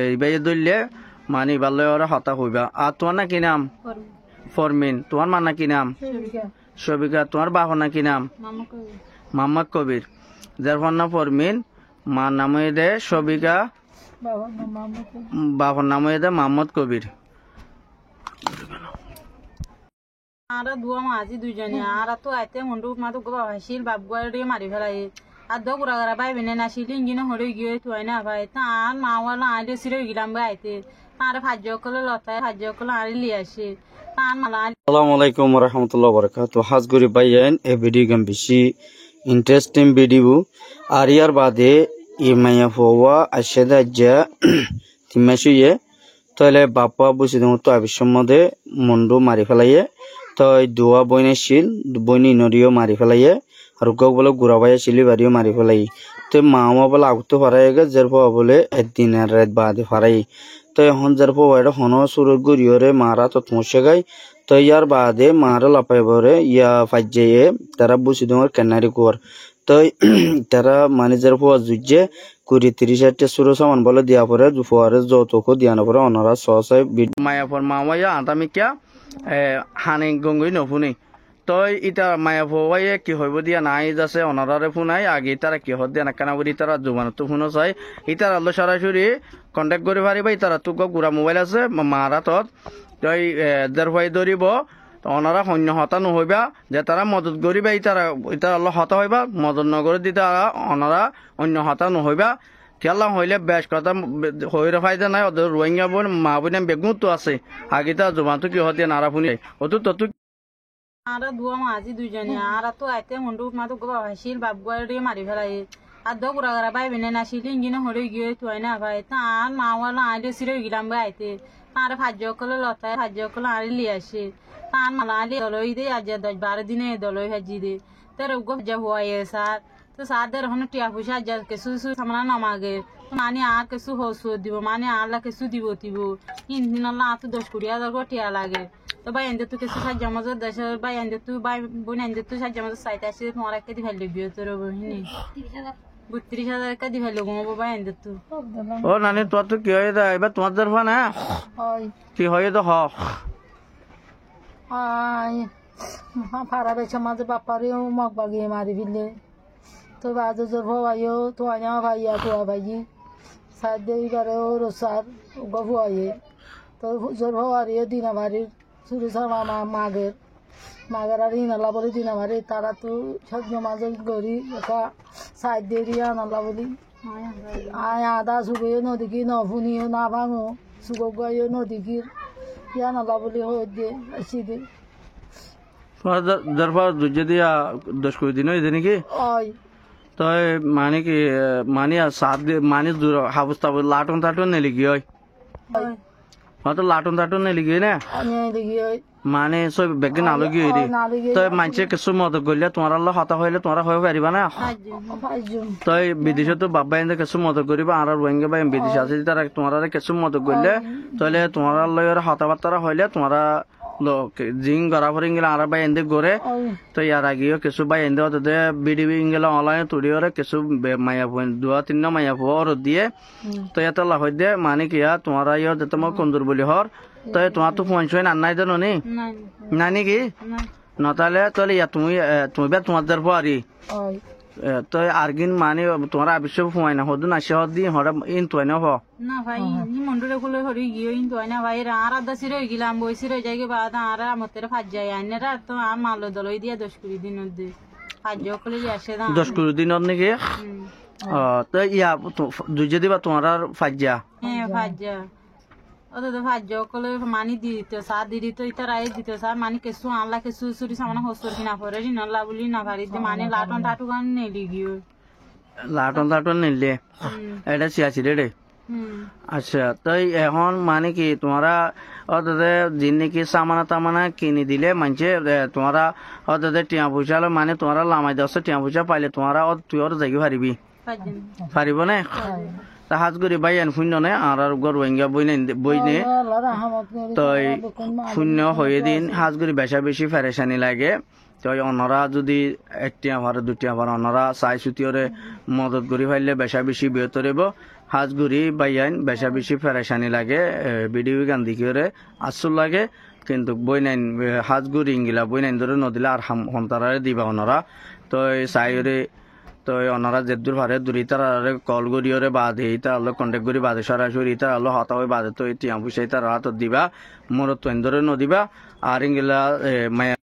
এইবাই ধরলে মানে ভালো ওরা হতা হইবা। আর তোমার না কি নাম? ফরমিন। তোমার মা না কি নাম? সবিকা। তোমার বাবার না কি নাম? মোহাম্মদ কবির। যার না ফরমিন, মার নাম দে সবিকা, বাবার নাম দে মোহাম্মদ কবির। আরা দুয়া মাঝি দুইজনে আর তো আইতে মন্ডু মা তো গোবা হাসিল বাপ গুয়ারে মারি ফেলাই আর দো গুড়া গারা ভাই বেনে নাসিল ইঞ্জিনে হরে গিয়ে তুই না ভাই তার মা ওয়ালা আইলে সিরে গিলাম ভাই আইতে তার ভাজ্য কলে লতায় ভাজ্য কলে আইলি আসে তার মালা। আসসালামু আলাইকুম ওয়া রাহমাতুল্লাহি ওয়া বারাকাতুহু। হাজগুরি ভাইয়ান এ ভিডিও গেম বেশি ইন্টারেস্টিং ভিডিও আর ইয়ার বাদে ই মাইয়া ফওয়া আশেদা যা তিমাশুয়ে তাহলে বাপা বুঝি দম তো আবিসম্মদে মন্ডু মারি ফেলাইয়ে তই দুয়া বইনে শিল বইনি নরিও মারি ফেলাইয়ে আর গক বলে গুড়াবাইয়া শিলি বাড়িও মারি ফেলাই তো মা বলে আগতো ফারাই গে যার ফা বলে একদিন আর রাত বাদে ফারাই তো এখন যার ফা এটা হন সুর গুড়িওরে মারা তৎমসে গাই তো ইয়ার বাদে মারা লাপাই বরে ইয়া ফাইজে তারা বুঝি দমর কেনারি কুয়ার তো তারা মানে যার ফা জুজে 20-30 সুরো সামান বলে দিয়া পরে দুপুরে যতকো দিয়ানো পরে অনারা সসাই মায়াপুর মামাইয়া আতামিকা হানি গঙ্গুই নফুনি তই ইতা মায়াপুয়াইয়ে কি হইব দিয়া নাই যাচ্ছে অনারারে ফুনাই আগে তারা কি হদ দিয়া নাকানা বলি তারা জুমানতো ফুনো চাই ইতার আল্লো সরাসরি কন্টেক্ট করে পারিবা ইতারা তোক গুড়া মোবাইল আছে মারা তত তই দেড় ভাই ধরিব অনারা সৈন্য হতা নহইবা যে তারা মদত করিবা ইতারা ইতার আল্লো হতা হইবা মদত নগরে দি তারা অনারা অন্য হতা নহইবা খেলা হইলে বেশ কথা হইরে ফায়দা নাই ওদের রোহিঙ্গা বোন মা বোন বেগুন তো আছে আগে তার জমাতো কি হতে নারা ফুনি অত তত আর দুয়া মাঝি দুইজনে আর তো আইতে মন্ডু মা তো গোবা হাসিল বাপ গুয়ারে মারি ফেলাই আর দো গুড়া গারা ভাই বেনে নাসিল ইঞ্জিনে হরে গিয়ে তুই না ভাই তার মা ওয়ালা আইলে সিরে গিলাম ভাই আইতে তার ভাজ্য কলে লতায় ভাজ্য কলে আইলি আসে তার মালা আলি দলই দে আজ 10-12 দিনে দলই ভাজি দে তোর গজা হওয়ায় স্যার তো সাদের হন টিয়া পয়সা যা কিছু সামনা নামাগে মানে আর কিছু হসু দিব মানে আল্লা কিছু দিব দিব ইনদিন আল্লাহ তো 10-20 টিয়া লাগে তো ভাই এনদে তো কিছু সাহায্য আমাদের দেশের ভাই এনদে তুই ভাই বোন এনদে তুই সাহায্য আমাদের সাইতে আসে তোমার একটা দি ফেলে বিয়ে তোর বহিনী 32,000 টাকা দি ফেলে ঘুমাবো ভাই এনদে তুই ও নানি তোর তো কি হয়ে যায় এবার তোমার দরফা না কি হয়ে তো হ ফারা বেছে মাঝে বাপারেও মগ বাগিয়ে মারি ফেললে তো বাজে জোর ভাইও তো আনা ভাইয়া তো ভাই সাদ এইবারেও রসার গভুয়ে তো জোর ভাইও দিনা বাড়ির শুরু মামা মাগের আর ইনালা বলি দিনা বাড়ি তারা তো সদ্য মাঝে গড়ি একটা সাইড দিয়ে দিয়ে আনালা বলি আয় আদা সুবেও নদীকি নফুনিও না ভাঙো সুগো গাইও নদীকি আনালা বলি হয়ে দিয়ে আসি দিয়ে দরফা দুজে দিয়া 10 দিন হয়েছে নাকি তো মানে কি মানে 7 দিন মানে হাবস্তা লাটন টাটন নেলি কি হয় তো লাটন টাটন নেলি কি না মানে সব বেগে নালগি হইলি তো মানুষে কিছু মদত করলে তোমার আল্লাহ হতা হইলে তোমরা হয়ে পারিবা না তো বিদেশে তো বাবা এনে কিছু মদত করিবা আর রোহিঙ্গা বা বিদেশে আছে তারা তোমার কিছু মদত করলে তাহলে তোমার আল্লাহ হতাবার্তারা হইলে তোমরা জিং গড়া ফরিং গেলে আর বাই এন্দে গড়ে তো ইয়ার আগেও কিছু বাই এন্দে হতে বিডিবি ইংগেলে অনলাইনে তুলি ওরে কিছু মাইয়া ফোন 2-3 মাইয়া ফোর দিয়ে তো ইয়াতে লাভ দিয়ে মানে কি তোমার ইয়ে যেতে মই কন্দুর বলি হর তো তোমার তো ফোন ছয় নাই জানো নি নাই নাকি নতালে তাহলে ইয়া তুমি তুমি তোমার দ্বার পারি তো আরগিন মানে তোমার আবিষ্য ফোয়াই না হদু না সে হদ দিয়ে হরা ইন তুই না না ভাই নি মন্ডরে কুলে হরি গিয়ে ইন তুই না ভাই আর আদা সিরে গিলাম বই সিরে যাইগে বাদ আর আমতের ফাজ যায় আইনেরা তো আর মাল দলই দিয়া 10-20 দিন দে ফাজ কুলে আসে না 10-20 দিন নাকি তো ইয়া দুজে দিবা তোমার আর ফাজা হ্যাঁ ফাজা ওদের তো ভাজ্য কলে মানি দি দিতে সার দি দিত ইতার আয় দিতে সার মানে কিছু আনলা কিছু চুরি সামানা হসর কিনা পরে রিনলা বলি না ভারি মানে লাটন টাটু গান নেলি গিয়ে লাটন টাটন নিলে এটা সিয়াছি রে আচ্ছা তাই এখন মানে কি তোমরা ওদের জিন নাকি সামানা তামানা কিনে দিলে মানছে তোমরা ওদের টিয়া পয়সা মানে তোমরা লামাই দশ টিয়া পয়সা পাইলে তোমরা তুই ওর যাই পারিবি পারিব না হাজগুড়ি বাই আন শূন্য নে আর রোহিঙ্গা বইনে তো শূন্য হয়ে দিন হাজগুড়ি বেশা বেশি ফেরেশানি লাগে তো অনরা যদি 1টিয়া ভার 2টিয়া ভার অনরা চাই চুটিয়রে মদত করি ফাইলে বেশা বেশি বৃহত্তর হইব হাজগুড়ি বাইয়াইন বেশা বেশি ফেরেশানি লাগে ভিডিও গান দিকে আসল লাগে কিন্তু বই নাইন হাজগুড়ি ইঙ্গিলা বই নাইন ধরে নদিলে আর হন্তারারে দিবা ওনারা তো সাইরে তো ওনারা যে দূর পারে দূরি তারারে কল করিওরে বাদে তারা কন্টেক্ট করি বাদে সরাসরি তারা হতা হয়ে বাদে তো টিয়া পুষাই তারা হাতত দিবা মোর তো ধরে নদিবা আর ইঙ্গিলা মায়া